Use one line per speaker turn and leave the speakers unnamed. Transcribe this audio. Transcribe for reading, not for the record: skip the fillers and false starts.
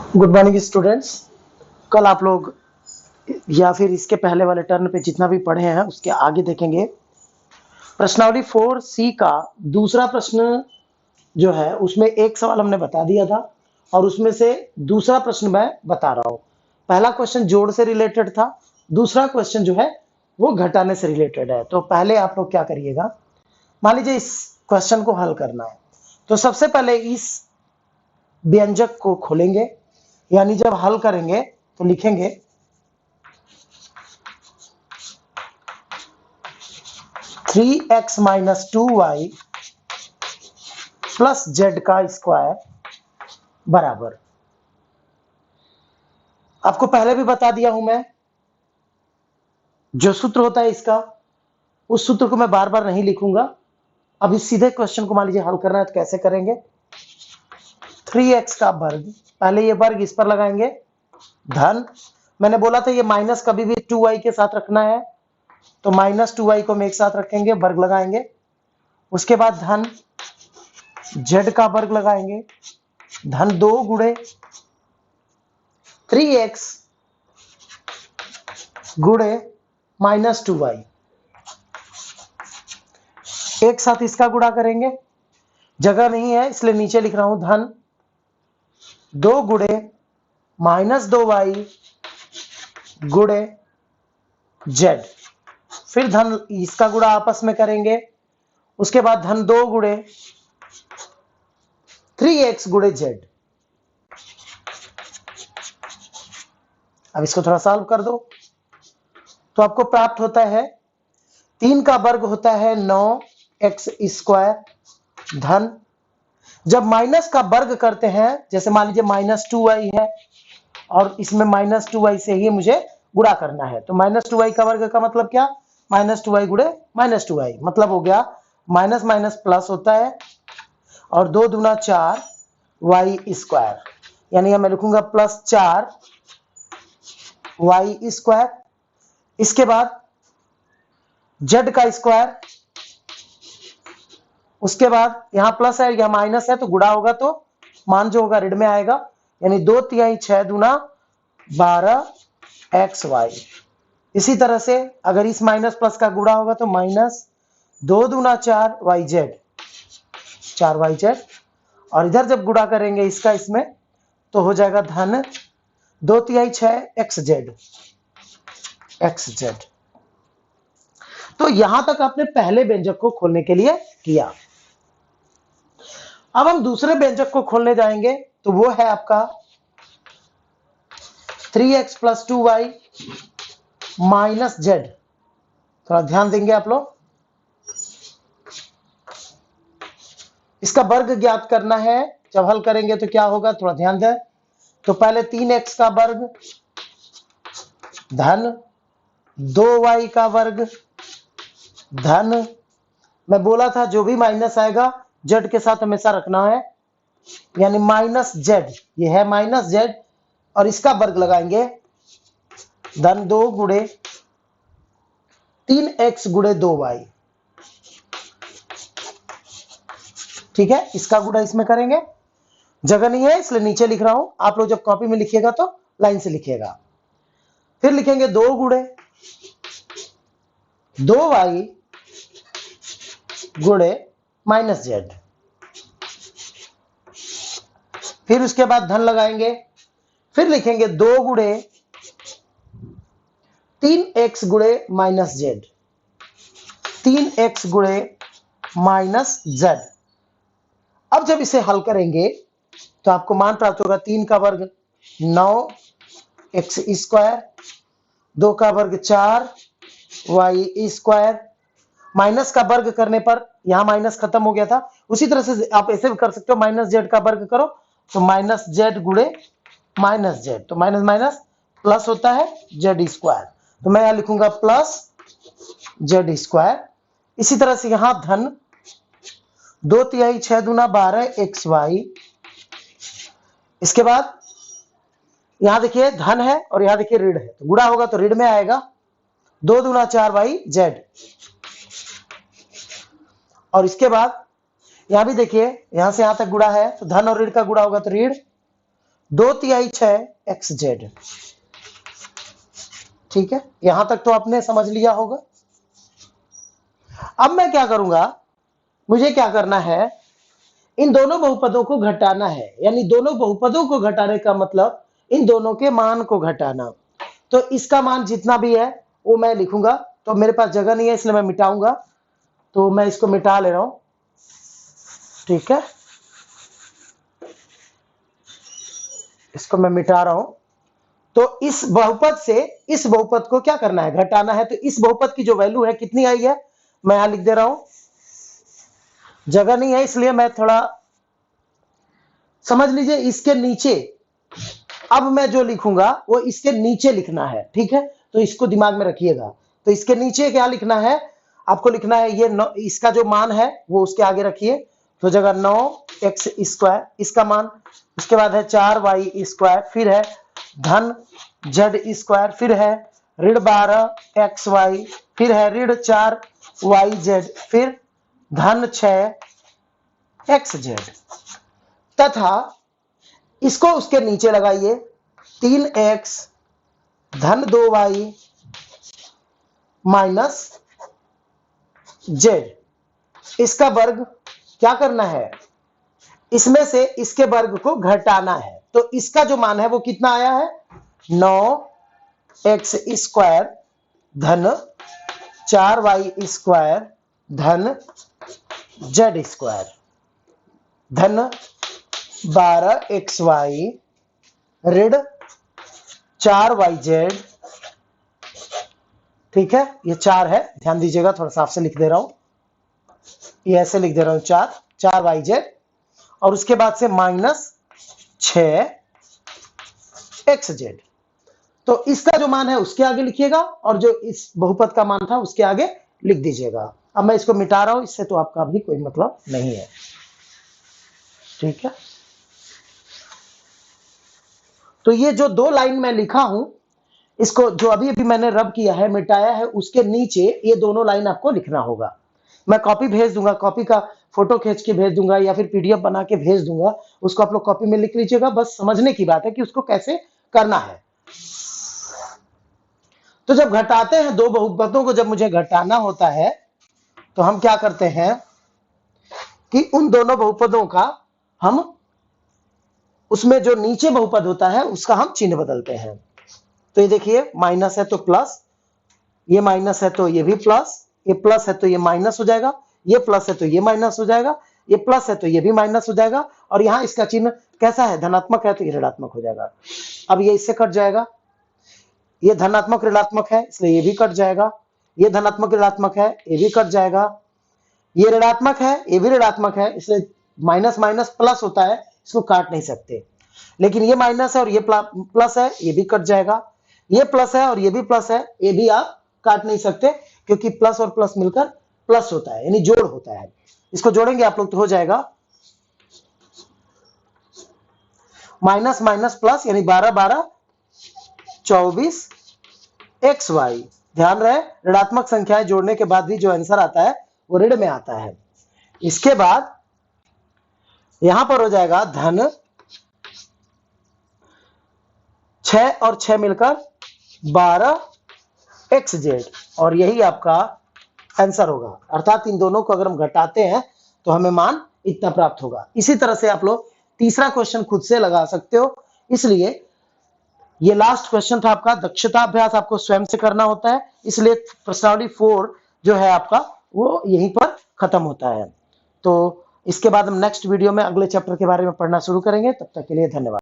Good morning students. कल आप लोग या फिर इसके पहले वाले टर्न पे जितना भी पढ़े हैं उसके आगे देखेंगे। प्रश्नावली 4C का दूसरा प्रश्न जो है उसमें एक सवाल हमने बता दिया था और उसमें से दूसरा प्रश्न मैं बता रहा हूं। पहला क्वेश्चन जोड़ से रिलेटेड था, दूसरा क्वेश्चन जो है वो घटाने से रिलेटेड है। तो पहले आप लोग क्या करिएगा, मान लीजिए इस क्वेश्चन को हल करना है तो सबसे पहले इस व्यंजक को खोलेंगे, यानी जब हल करेंगे तो लिखेंगे 3x minus 2y plus Z का स्क्वायर बराबर। आपको पहले भी बता दिया हूं मैं, जो सूत्र होता है इसका उस सूत्र को मैं बार बार नहीं लिखूंगा। अब इस सीधे क्वेश्चन को मान लीजिए हल करना है तो कैसे करेंगे, 3x का वर्ग, पहले ये वर्ग इस पर लगाएंगे, धन, मैंने बोला था ये माइनस कभी भी 2y के साथ रखना है तो माइनस 2y को हम एक साथ रखेंगे, वर्ग लगाएंगे। उसके बाद धन z का वर्ग लगाएंगे, धन 2 गुणे 3x गुणे माइनस 2y, एक साथ इसका गुणा करेंगे, जगह नहीं है इसलिए नीचे लिख रहा हूं, धन 2 गुणे माइनस 2y गुणे z, फिर धन इसका गुणा आपस में करेंगे। उसके बाद धन 2 गुणे 3x गुणे z। अब इसको थोड़ा सॉल्व कर दो तो आपको प्राप्त होता है 3 का वर्ग होता है 9x स्क्वायर, धन जब माइनस का वर्ग करते हैं, जैसे मान लीजिए माइनस 2y है और इसमें माइनस 2y से ही मुझे गुणा करना है, तो माइनस 2y का वर्ग का मतलब क्या, माइनस 2y गुणे माइनस 2y, मतलब हो गया माइनस माइनस प्लस होता है और 2 दूना 4 y स्क्वायर, यानी मैं लिखूंगा प्लस 4 y स्क्वायर। इसके बाद z का स्क्वायर, उसके बाद यहां प्लस है यहां माइनस है तो गुणा होगा तो मान जो होगा ऋण में आएगा, यानी 2 तिहाई 6 दूना 12xy। इसी तरह से अगर इस माइनस प्लस का गुणा होगा तो माइनस 2 दूना 4yz, 4yz, और इधर जब गुणा करेंगे इसका इसमें तो हो जाएगा धन 2 तिहाई 6 xz। तो यहां तक आपने पहले व्यंजक को खोलने के लिए किया। अब हम दूसरे व्यंजक को खोलने जाएंगे तो वो है आपका 3x plus 2y minus z। थोड़ा ध्यान देंगे आप लोग, इसका वर्ग ज्ञात करना है, जब हल करेंगे तो क्या होगा थोड़ा ध्यान दें। तो पहले 3x का वर्ग धन 2y का वर्ग, धन मैं बोला था जो भी माइनस आएगा z के साथ हमेशा रखना है, यानी माइनस z, ये है माइनस z और इसका वर्ग लगाएंगे, धन 2 गुणे 3x गुणे 2y, ठीक है। इसका गुणा इसमें करेंगे, जगह नहीं है इसलिए नीचे लिख रहा हूं, आप लोग जब कॉपी में लिखिएगा तो लाइन से लिखिएगा। फिर लिखेंगे 2 गुणे 2y गुणे माइनस z, फिर उसके बाद धन लगाएंगे, फिर लिखेंगे 2 गुणे 3x गुणे माइनस z, 3x गुणे माइनस z। अब जब इसे हल करेंगे तो आपको मान प्राप्त होगा 3 का वर्ग 9x स्क्वायर, 2 का वर्ग 4y स्क्वायर, माइनस का वर्ग करने पर यहां माइनस खत्म हो गया था, उसी तरह से आप ऐसे भी कर सकते हो, माइनस जेड का वर्ग करो तो माइनस जेड गुणे माइनस जेड, तो माइनस माइनस प्लस होता है जेड स्क्वायर, तो मैं यहां लिखूंगा प्लस जेड स्क्वायर। इसी तरह से यहां धन 2 तिहाई 6 दूना 12xy, इसके बाद यहां देखिए धन है और यहां देखिए ऋण है, तो गुणा होगा तो ऋण में आएगा, 2 दूना 4yz, और इसके बाद यहां भी देखिए यहां से यहां तक गुणा है तो धन और ऋण का गुणा होगा तो ऋण, 2/3 6 XZ। ठीक है, यहां तक तो आपने समझ लिया होगा। अब मैं क्या करूंगा, मुझे क्या करना है, इन दोनों बहुपदों को घटाना है, यानी दोनों बहुपदों को घटाने का मतलब इन दोनों के मान को घटाना। तो इसका मान जितना भी है वो मैं लिखूंगा, तो मेरे पास जगह नहीं है इसलिए मैं मिटाऊंगा, तो मैं इसको मिटा ले रहा हूं। ठीक है, इसको मैं मिटा रहा हूं। तो इस बहुपद से इस बहुपद को क्या करना है, घटाना है। तो इस बहुपद की जो वैल्यू है कितनी आई है, मैं यहां लिख दे रहा हूं, जगह नहीं है इसलिए मैं थोड़ा समझ लीजिए इसके नीचे। अब मैं जो लिखूंगा वो इसके नीचे लिखना है, ठीक है, तो इसको दिमाग में रखिएगा। तो इसके नीचे क्या लिखना है, आपको लिखना है ये इसका जो मान है वो उसके आगे रखिए, तो जगह 9x², इसका मान, उसके बाद है 4y², फिर है धन z², फिर है ऋण 12xy, फिर है ऋण 4yz, फिर धन 6xz, तथा इसको उसके नीचे लगाइए 3x धन 2y माइनस z। इसका वर्ग क्या करना है, इसमें से इसके वर्ग को घटाना है। तो इसका जो मान है वो कितना आया है, 9x² धन 4y² धन z² धन 12xy ऋण 4yz। ठीक है, ये 4 है, ध्यान दीजिएगा, थोड़ा साफ से लिख दे रहा हूं, ये ऐसे लिख दे रहा हूं, 4yz, और उसके बाद से माइनस 6xz। तो इसका जो मान है उसके आगे लिखिएगा और जो इस बहुपद का मान था उसके आगे लिख दीजिएगा। अब मैं इसको मिटा रहा हूं, इससे तो आपका भी कोई मतलब नहीं है। ठीक है, तो ये जो 2 लाइन मैं लिखा हूं, इसको जो अभी अभी मैंने रब किया है, मिटाया है, उसके नीचे ये दोनों लाइन आपको लिखना होगा। मैं कॉपी भेज दूंगा, कॉपी का फोटो खींच के भेज दूंगा या फिर पीडीएफ बना के भेज दूंगा, उसको आप लोग कॉपी में लिख लीजिएगा। बस समझने की बात है कि उसको कैसे करना है। तो जब घटाते हैं दो बहुपदों को, जब मुझे घटाना होता है तो हम क्या करते हैं कि उन दोनों बहुपदों का हम, उसमें जो नीचे बहुपद होता है उसका हम चिन्ह बदलते हैं। तो ये देखिए, माइनस है तो प्लस, ये माइनस है तो ये भी प्लस, ये प्लस है तो ये माइनस हो जाएगा, ये प्लस है तो ये माइनस हो जाएगा, ये प्लस है तो ये भी माइनस हो जाएगा, और यहां इसका चिन्ह कैसा है, धनात्मक है तो ये ऋणात्मक हो जाएगा। अब ये इससे कट जाएगा, ये धनात्मक ऋणात्मक है इसलिए ये भी कट जाएगा, ये धनात्मक ऋणात्मक है ये भी कट जाएगा, ये ऋणात्मक है ये भी ऋणात्मक है, इसलिए माइनस माइनस प्लस होता है, इसको काट नहीं सकते। लेकिन ये माइनस है और ये प्लस है, ये भी कट जाएगा, ये प्लस है और ये भी प्लस है, ये भी आप काट नहीं सकते, क्योंकि प्लस और प्लस मिलकर प्लस होता है, यानी जोड़ होता है। इसको जोड़ेंगे आप लोग तो हो जाएगा माइनस माइनस प्लस, यानी 12 12 24 xy। ध्यान रहे, ऋणात्मक संख्याएं जोड़ने के बाद भी जो आंसर आता है वो ऋण में आता है। इसके बाद यहां पर हो जाएगा धन 6 और 6 मिलकर 12xz, और यही आपका आंसर होगा। अर्थात इन दोनों को अगर हम घटाते हैं तो हमें मान इतना प्राप्त होगा। इसी तरह से आप लोग तीसरा क्वेश्चन खुद से लगा सकते हो। इसलिए ये लास्ट क्वेश्चन था आपका, दक्षता अभ्यास आपको स्वयं से करना होता है, इसलिए प्रश्नावली 4 जो है आपका वो यहीं पर खत्म होता है। तो इसके बाद हम नेक्स्ट वीडियो में अगले चैप्टर के बारे में पढ़ना शुरू करेंगे। तब तक के लिए धन्यवाद।